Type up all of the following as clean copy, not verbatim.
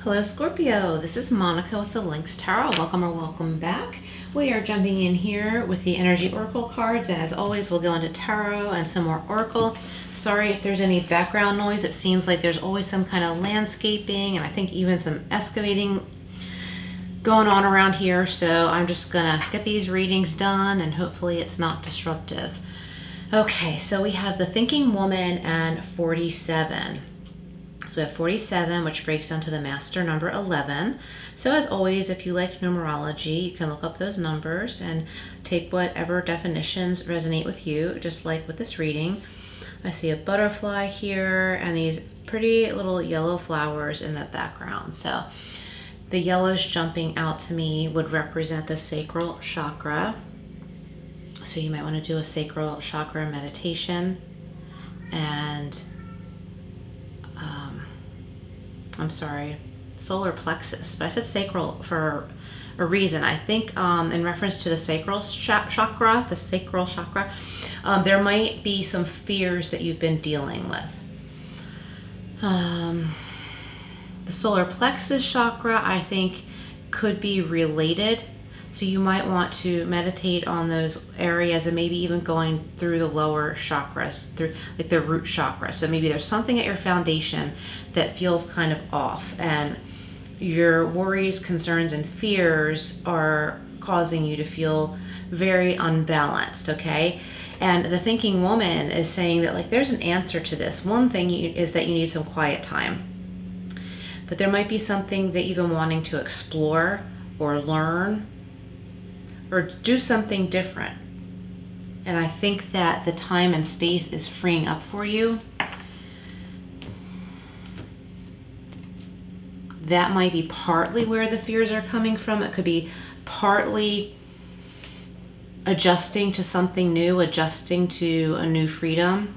Hello Scorpio, this is Monica with the Lynx Tarot. Welcome or welcome back. We are jumping in here with the energy oracle cards. As always, we'll go into tarot and some more oracle. Sorry if there's any background noise. It seems like there's always some kind of landscaping and I think even some excavating going on around here. So I'm just gonna get these readings done and hopefully it's not disruptive. Okay, so we have the Thinking Woman and 47. So we have 47, which breaks down to the master number 11. So as always, if you like numerology, you can look up those numbers and take whatever definitions resonate with you, just like with this reading. I see a butterfly here and these pretty little yellow flowers in the background. So the yellows jumping out to me would represent the sacral chakra. So you might want to do a sacral chakra meditation. And I'm sorry, solar plexus, but I said sacral for a reason. I think in reference to the sacral chakra, there might be some fears that you've been dealing with. The solar plexus chakra, I think, could be related. So you might want to meditate on those areas and maybe even going through the lower chakras, through like the root chakra. So maybe there's something at your foundation that feels kind of off and your worries, concerns, and fears are causing you to feel very unbalanced, okay? And the Thinking Woman is saying that like there's an answer to this. One thing is that you need some quiet time. But there might be something that you've been wanting to explore or learn or do something different. And I think that the time and space is freeing up for you. That might be partly where the fears are coming from. It could be partly adjusting to something new, adjusting to a new freedom.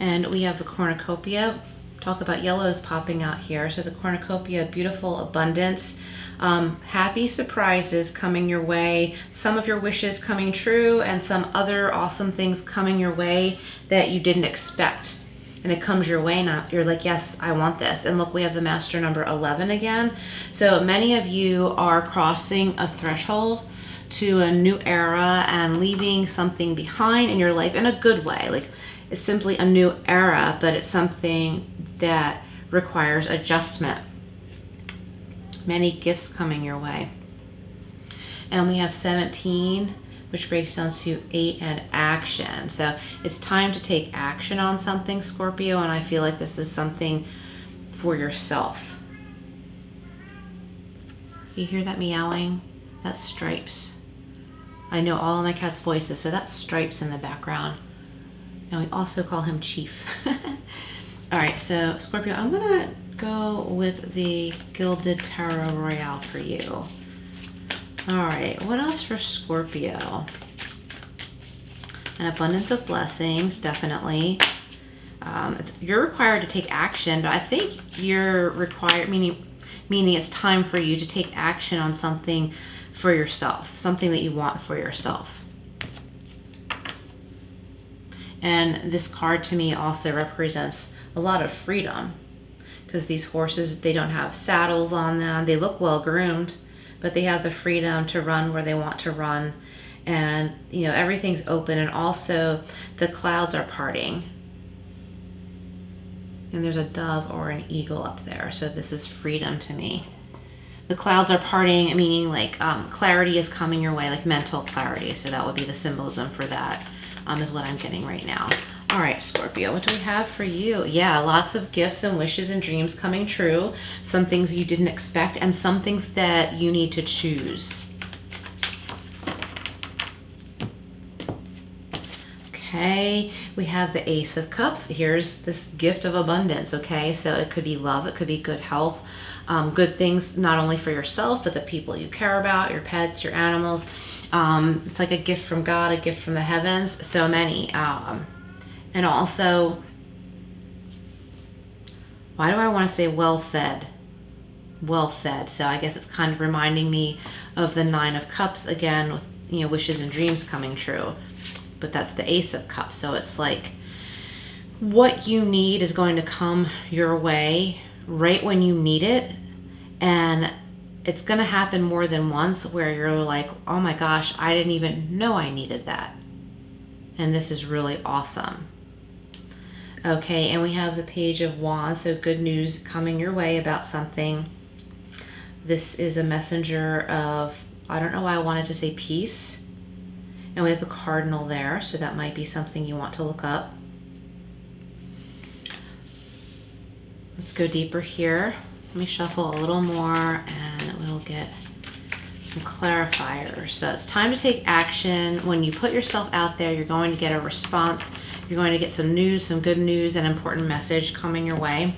And we have the cornucopia. Talk about yellows popping out here. So the cornucopia, beautiful abundance. Happy surprises coming your way, some of your wishes coming true and some other awesome things coming your way that you didn't expect. And it comes your way now. You're like, yes, I want this. And look, we have the master number 11 again. So many of you are crossing a threshold to a new era and leaving something behind in your life in a good way. Like it's simply a new era, but it's something that requires adjustment. Many gifts coming your way. And we have 17, which breaks down to 8 and action. So it's time to take action on something, Scorpio, and I feel like this is something for yourself. You hear that meowing? That's Stripes. I know all of my cat's voices, so that's Stripes in the background. And we also call him Chief. All right, so Scorpio, I'm gonna go with the Gilded Tarot Royale for you. All right, what else for Scorpio? An abundance of blessings, definitely. You're required to take action, but I think you're required, meaning it's time for you to take action on something for yourself, something that you want for yourself. And this card to me also represents a lot of freedom because these horses, they don't have saddles on them. They look well groomed, but they have the freedom to run where they want to run. And, you know, everything's open. And also the clouds are parting. And there's a dove or an eagle up there. So this is freedom to me. The clouds are parting, meaning like clarity is coming your way, like mental clarity. So that would be the symbolism for that, is what I'm getting right now. All right, Scorpio, what do we have for you? Yeah, lots of gifts and wishes and dreams coming true. Some things you didn't expect and some things that you need to choose. Okay, we have the Ace of Cups. Here's this gift of abundance, okay? So it could be love, it could be good health, good things not only for yourself, but the people you care about, your pets, your animals. It's like a gift from God, a gift from the heavens, so many. And also, why do I want to say well-fed? Well-fed. So I guess it's kind of reminding me of the Nine of Cups again with, you know, wishes and dreams coming true. But that's the Ace of Cups. So it's like what you need is going to come your way right when you need it. And it's going to happen more than once where you're like, oh my gosh, I didn't even know I needed that. And this is really awesome. Okay, and we have the Page of Wands, so good news coming your way about something. This is a messenger of, I don't know why I wanted to say peace. And we have the Cardinal there, so that might be something you want to look up. Let's go deeper here. Let me shuffle a little more and we'll get some clarifiers. So it's time to take action. When you put yourself out there, you're going to get a response. You're going to get some news, some good news, an important message coming your way.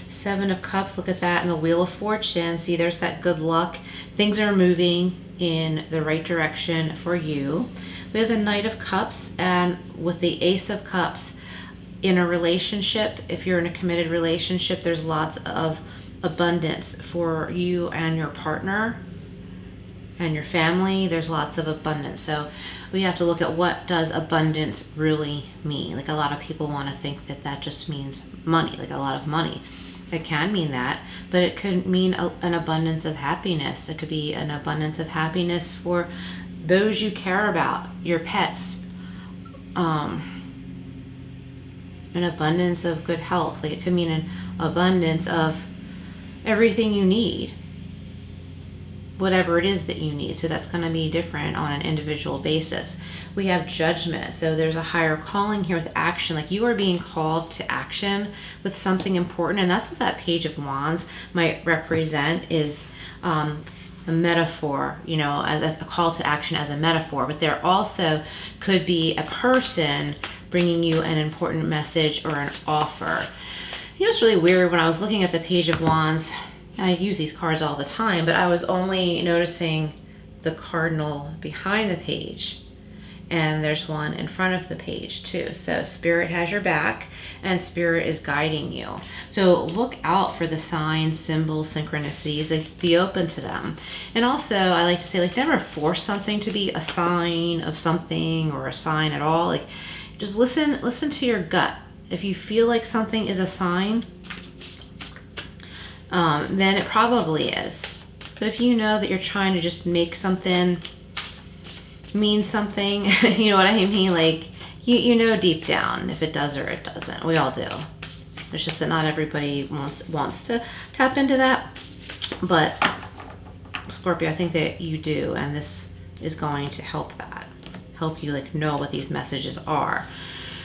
Seven of Cups, look at that, and the Wheel of Fortune. See, there's that good luck. Things are moving in the right direction for you. We have the Knight of Cups, and with the Ace of Cups, in a relationship, if you're in a committed relationship, there's lots of abundance for you and your partner and your family. There's lots of abundance. So we have to look at what does abundance really mean. Like a lot of people want to think that that just means money, like a lot of money. It can mean that, but it could mean an abundance of happiness. It could be an abundance of happiness for those you care about, your pets, an abundance of good health. Like it could mean an abundance of everything you need, whatever it is that you need. So that's going to be different on an individual basis. We have Judgment. So there's a higher calling here with action. Like you are being called to action with something important. And that's what that Page of Wands might represent, is a metaphor, you know, as a call to action as a metaphor. But there also could be a person bringing you an important message or an offer. You know, it's really weird when I was looking at the Page of Wands. I use these cards all the time, but I was only noticing the cardinal behind the page. And there's one in front of the page too. So Spirit has your back and Spirit is guiding you. So look out for the signs, symbols, synchronicities, like be open to them. And also I like to say, like, never force something to be a sign of something or a sign at all. Like just listen to your gut. If you feel like something is a sign, then it probably is. But if you know that you're trying to just make something mean something, you know what I mean? Like, you know deep down if it does or it doesn't. We all do. It's just that not everybody wants to tap into that. But Scorpio, I think that you do, and this is going to help you like know what these messages are.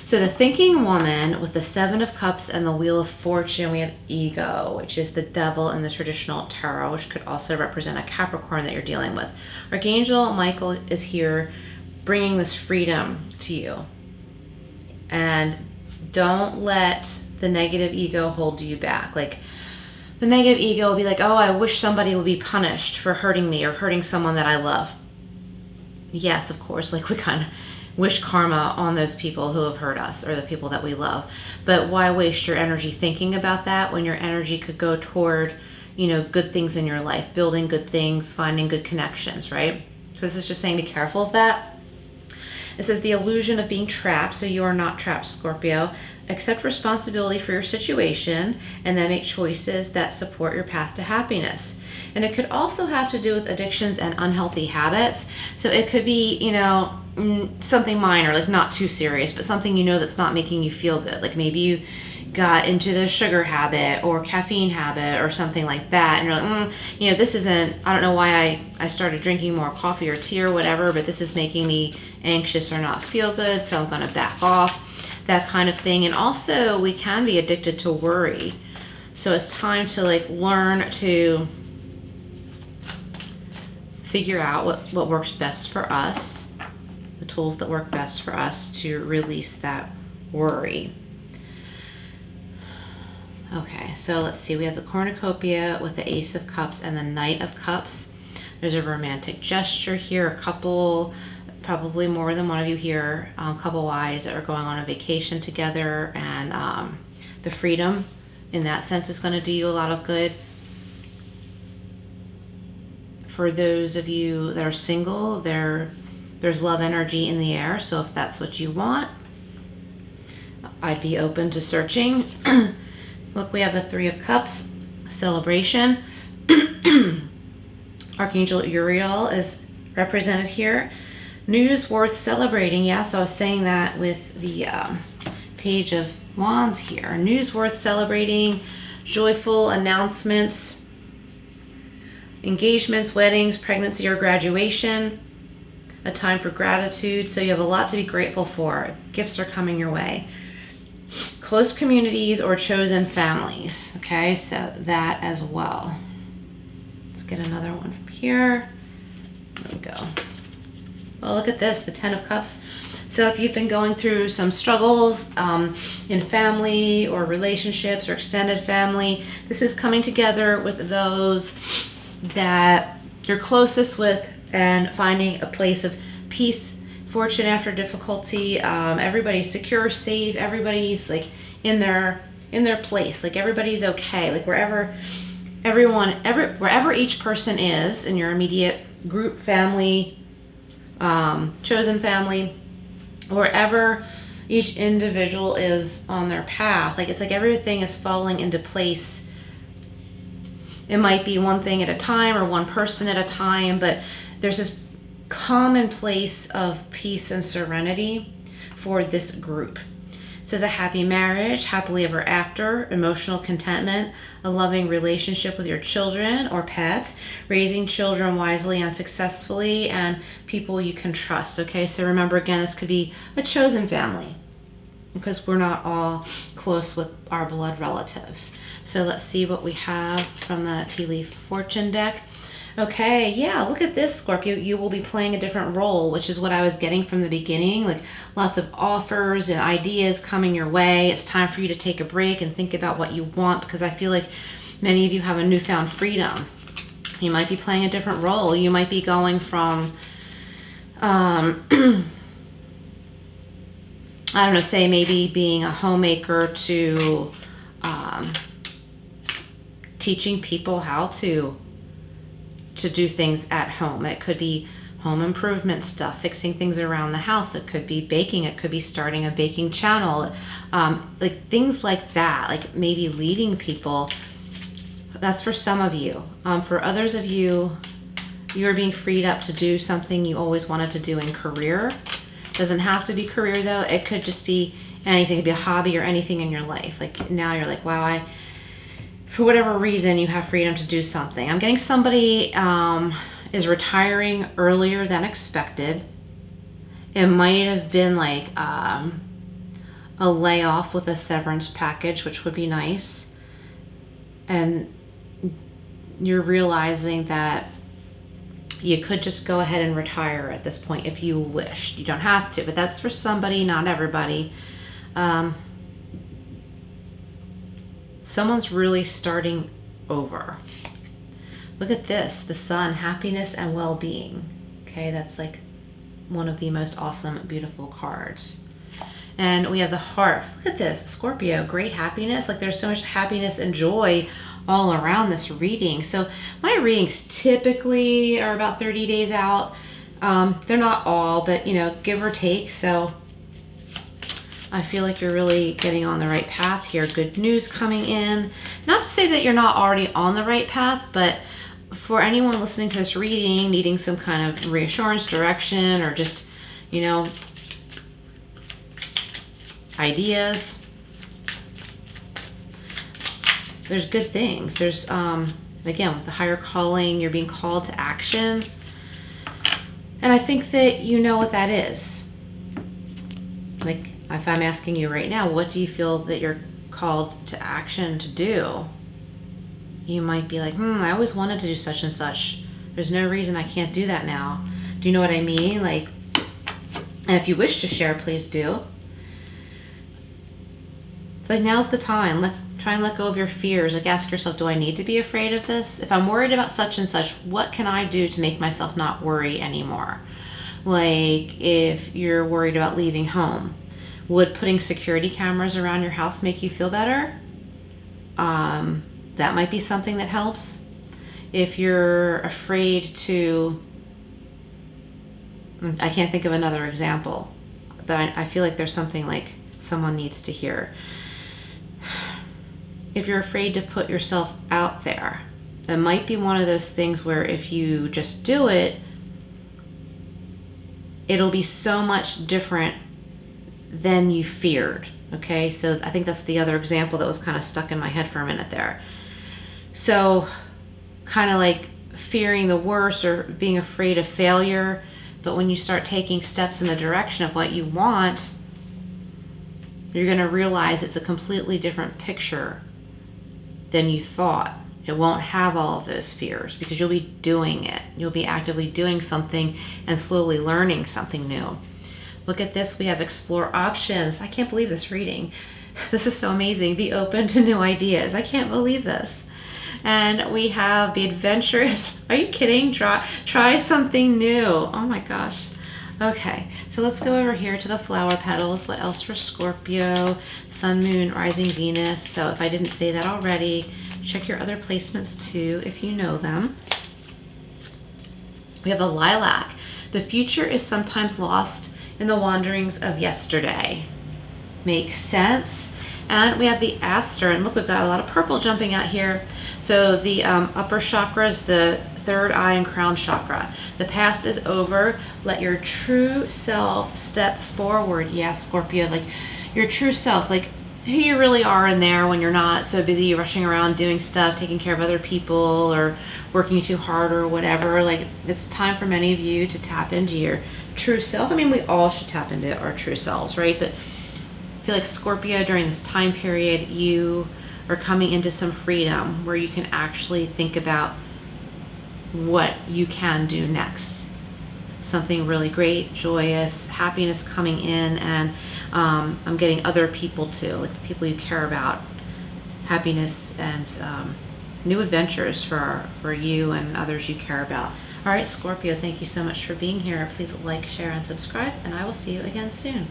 So the Thinking Woman with the Seven of Cups and the Wheel of Fortune, we have Ego, which is the devil in the traditional tarot, which could also represent a Capricorn that you're dealing with. Archangel Michael is here bringing this freedom to you. And don't let the negative ego hold you back. Like the negative ego will be like, oh, I wish somebody would be punished for hurting me or hurting someone that I love. Yes, of course, like we kind of wish karma on those people who have hurt us or the people that we love. But why waste your energy thinking about that when your energy could go toward, you know, good things in your life, building good things, finding good connections, right? So this is just saying be careful of that. It says the illusion of being trapped. So you are not trapped, Scorpio. Accept responsibility for your situation and then make choices that support your path to happiness. And it could also have to do with addictions and unhealthy habits. So it could be, you know, something minor, like not too serious, but something you know that's not making you feel good. Like maybe you got into the sugar habit or caffeine habit or something like that. And you're like, you know, this isn't, I don't know why I started drinking more coffee or tea or whatever, but this is making me anxious or not feel good. So I'm going to back off, that kind of thing. And also we can be addicted to worry. So it's time to like learn to figure out what works best for us, the tools that work best for us to release that worry. Okay, so let's see. We have the Cornucopia with the Ace of Cups and the Knight of Cups. There's a romantic gesture here. A couple, probably more than one of you here, couple-wise, are going on a vacation together. And the freedom in that sense is going to do you a lot of good. For those of you that are single, there's love energy in the air. So if that's what you want, I'd be open to searching. Look, we have the Three of Cups, celebration. Archangel Uriel is represented here. News worth celebrating. Yes, I was saying that with the Page of Wands here. News worth celebrating, joyful announcements, engagements, weddings, pregnancy, or graduation. A time for gratitude. So you have a lot to be grateful for. Gifts are coming your way. Close communities or chosen families. Okay, so that as well. Let's get another one from here. There we go. Oh, look at this, the Ten of Cups. So if you've been going through some struggles in family or relationships or extended family, this is coming together with those that you're closest with and finding a place of peace, fortune after difficulty. Everybody's secure, safe. Everybody's like in their place. Like everybody's okay. Like wherever each person is in your immediate group, family, chosen family, wherever each individual is on their path, like it's like everything is falling into place. It might be one thing at a time or one person at a time, but there's this common place of peace and serenity for this group. It says a happy marriage, happily ever after, emotional contentment, a loving relationship with your children or pets, raising children wisely and successfully, and people you can trust. Okay, so remember again, this could be a chosen family because we're not all close with our blood relatives. So let's see what we have from the Tea Leaf Fortune deck. Okay, yeah, look at this, Scorpio. You will be playing a different role, which is what I was getting from the beginning. Like lots of offers and ideas coming your way. It's time for you to take a break and think about what you want, because I feel like many of you have a newfound freedom. You might be playing a different role. You might be going from, I don't know, say maybe being a homemaker to teaching people how to do things at home. It could be home improvement stuff, fixing things around the house. It could be baking. It could be starting a baking channel, like things like that, like maybe leading people. That's for some of you. For others of you, you're being freed up to do something you always wanted to do in career. Doesn't have to be career though. It could just be anything. It could be a hobby or anything in your life. Like now you're like, wow, for whatever reason, you have freedom to do something. I'm getting somebody is retiring earlier than expected. It might have been like a layoff with a severance package, which would be nice. And you're realizing that you could just go ahead and retire at this point if you wish. You don't have to, but that's for somebody, not everybody. Someone's really starting over. Look at this, the Sun, happiness and well-being. Okay, that's like one of the most awesome, beautiful cards. And we have the Heart. Look at this, Scorpio, great happiness. Like there's so much happiness and joy all around this reading. So my readings typically are about 30 days out. They're not all, but you know, give or take. So I feel like you're really getting on the right path here. Good news coming in. Not to say that you're not already on the right path, but for anyone listening to this reading, needing some kind of reassurance, direction, or just, you know, ideas, there's good things. There's, again, with the higher calling, you're being called to action. And I think that you know what that is. Like, if I'm asking you right now, what do you feel that you're called to action to do? You might be like, I always wanted to do such and such. There's no reason I can't do that now. Do you know what I mean? Like, and if you wish to share, please do. Like, now's the time. Try and let go of your fears. Like, ask yourself, do I need to be afraid of this? If I'm worried about such and such, what can I do to make myself not worry anymore? Like, if you're worried about leaving home, would putting security cameras around your house make you feel better? That might be something that helps. If you're afraid to, I can't think of another example, but I feel like there's something like someone needs to hear. if you're afraid to put yourself out there. It might be one of those things where if you just do it, it'll be so much different than you feared. Okay, so I think that's the other example that was kind of stuck in my head for a minute there. So kind of like fearing the worst or being afraid of failure, but when you start taking steps in the direction of what you want, you're going to realize it's a completely different picture than you thought. It won't have all of those fears because you'll be doing it. You'll be actively doing something and slowly learning something new. Look at this. We have explore options. I can't believe this reading. This is so amazing. Be open to new ideas. I can't believe this. And we have be adventurous. Are you kidding? Try something new. Oh my gosh. Okay, so let's go over here to the flower petals. What else for Scorpio? Sun, Moon, Rising, Venus. So if I didn't say that already, check your other placements too if you know them. We have the lilac. The future is sometimes lost in the wanderings of yesterday. Makes sense. And we have the aster, and look, we've got a lot of purple jumping out here. So the upper chakras, the third eye and crown chakra. The past is over. Let your true self step forward. Yeah, Scorpio, like your true self, like who you really are in there when you're not so busy rushing around doing stuff, taking care of other people or working too hard or whatever. Like it's time for many of you to tap into your true self. I mean, we all should tap into our true selves, right? But I feel like Scorpio, during this time period, you are coming into some freedom where you can actually think about what you can do next. Something really great, joyous, happiness coming in, and I'm getting other people too, like the people you care about, happiness and new adventures for you and others you care about. All right, Scorpio, thank you so much for being here. Please like, share, and subscribe, and I will see you again soon.